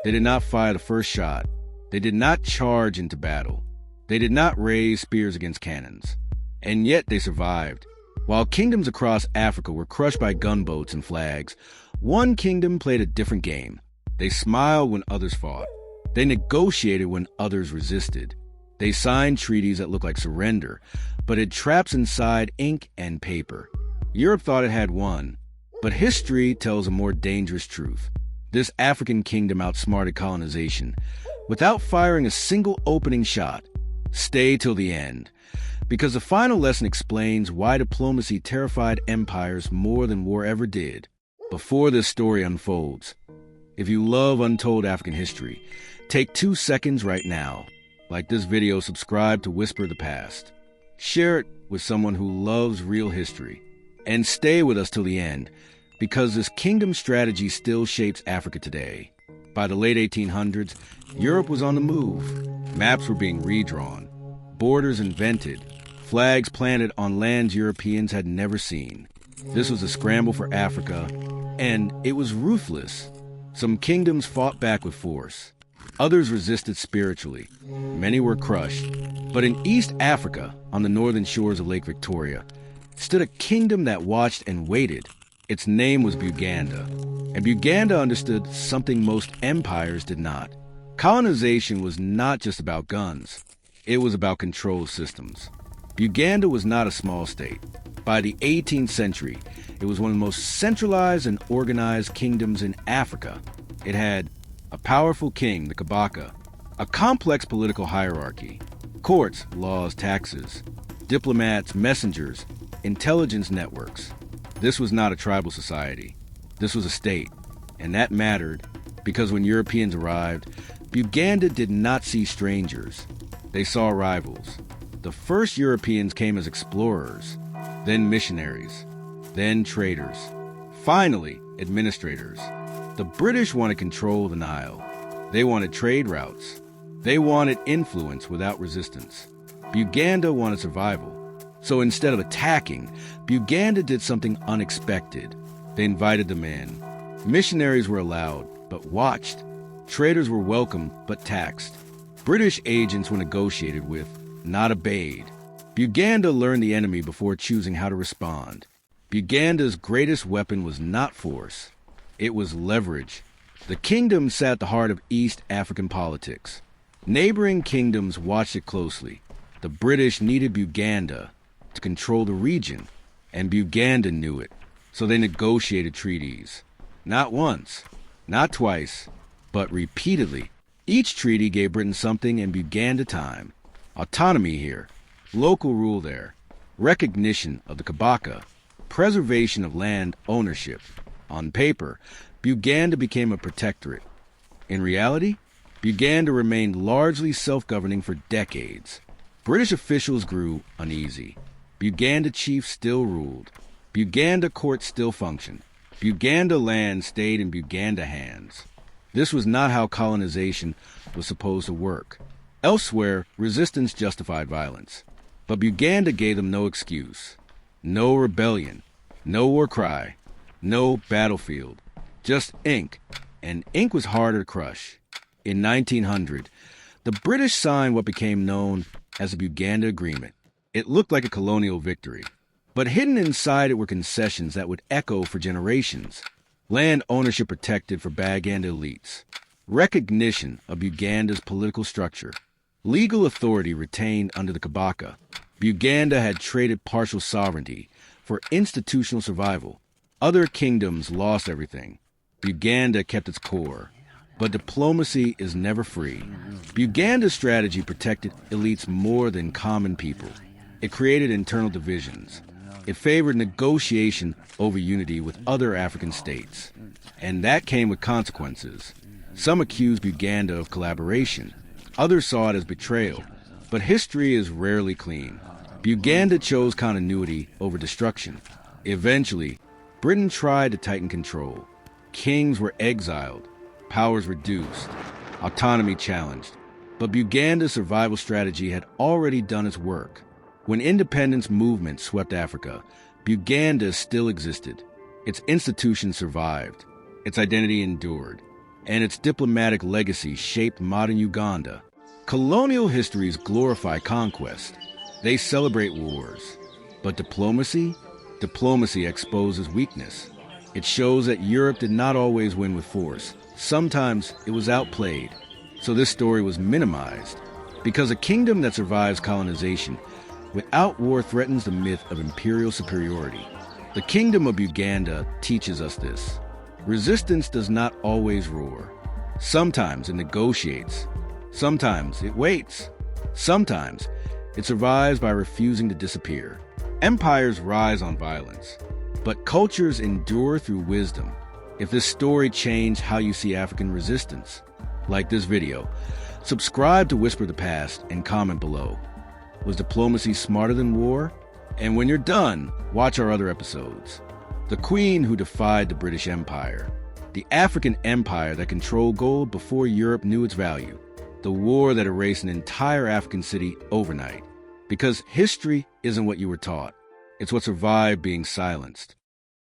They did not fire the first shot. They did not charge into battle. They did not raise spears against cannons. And yet they survived. While kingdoms across Africa were crushed by gunboats and flags, one kingdom played a different game. They smiled when others fought. They negotiated when others resisted. They signed treaties that looked like surrender, but had traps inside ink and paper. Europe thought it had won, but history tells a more dangerous truth. This African kingdom outsmarted colonization. Without firing a single opening shot, stay till the end. Because the final lesson explains why diplomacy terrified empires more than war ever did. Before this story unfolds, if you love untold African history, take 2 seconds right now. Like this video, subscribe to Whisper the Past. Share it with someone who loves real history. And stay with us till the end, because this kingdom strategy still shapes Africa today. By the late 1800s, Europe was on the move. Maps were being redrawn, borders invented, flags planted on lands Europeans had never seen. This was a scramble for Africa, and it was ruthless. Some kingdoms fought back with force. Others resisted spiritually. Many were crushed. But in East Africa, on the northern shores of Lake Victoria, stood a kingdom that watched and waited. Its name was Buganda. And Buganda understood something most empires did not. Colonization was not just about guns. It was about control systems. Buganda was not a small state. By the 18th century, it was one of the most centralized and organized kingdoms in Africa. It had a powerful king, the Kabaka, a complex political hierarchy, courts, laws, taxes, diplomats, messengers, intelligence networks. This was not a tribal society. This was a state, and that mattered because when Europeans arrived, Buganda did not see strangers. They saw rivals. The first Europeans came as explorers, then missionaries, then traders, finally administrators. The British wanted control of the Nile. They wanted trade routes. They wanted influence without resistance. Buganda wanted survival. So instead of attacking, Buganda did something unexpected. They invited them in. Missionaries were allowed, but watched. Traders were welcomed, but taxed. British agents were negotiated with, not obeyed. Buganda learned the enemy before choosing how to respond. Buganda's greatest weapon was not force. It was leverage. The kingdom sat at the heart of East African politics. Neighboring kingdoms watched it closely. The British needed Buganda to control the region, and Buganda knew it. So they negotiated treaties. Not once, not twice, but repeatedly. Each treaty gave Britain something and Buganda time. Autonomy here, local rule there, recognition of the Kabaka, preservation of land ownership. On paper, Buganda became a protectorate. In reality, Buganda remained largely self-governing for decades. British officials grew uneasy. Buganda chiefs still ruled. Buganda courts still functioned. Buganda land stayed in Buganda hands. This was not how colonization was supposed to work. Elsewhere, resistance justified violence. But Buganda gave them no excuse. No rebellion. No war cry. No battlefield. Just ink. And ink was harder to crush. In 1900, the British signed what became known as the Buganda Agreement. It looked like a colonial victory. But hidden inside it were concessions that would echo for generations. Land ownership protected for Baganda elites. Recognition of Buganda's political structure. Legal authority retained under the Kabaka. Buganda had traded partial sovereignty for institutional survival. Other kingdoms lost everything. Buganda kept its core. But diplomacy is never free. Buganda's strategy protected elites more than common people. It created internal divisions. It favored negotiation over unity with other African states. And that came with consequences. Some accused Buganda of collaboration. Others saw it as betrayal. But history is rarely clean. Buganda chose continuity over destruction. Eventually, Britain tried to tighten control. Kings were exiled. Powers reduced. Autonomy challenged. But Buganda's survival strategy had already done its work. When independence movements swept Africa, Buganda still existed. Its institutions survived. Its identity endured. and its diplomatic legacy shaped modern Uganda. Colonial histories glorify conquest. They celebrate wars. But diplomacy? Diplomacy exposes weakness. It shows that Europe did not always win with force. Sometimes it was outplayed. So this story was minimized. Because a kingdom that survives colonization without war threatens the myth of imperial superiority. The kingdom of Uganda teaches us this. Resistance does not always roar. Sometimes it negotiates. Sometimes it waits. Sometimes it survives by refusing to disappear. Empires rise on violence, but cultures endure through wisdom. If this story changed how you see African resistance, like this video, subscribe to Whisper the Past and comment below. Was diplomacy smarter than war? And when you're done, watch our other episodes. The Queen Who Defied the British Empire. The African empire that controlled gold before Europe knew its value. The war that erased an entire African city overnight. Because history isn't what you were taught. It's what survived being silenced.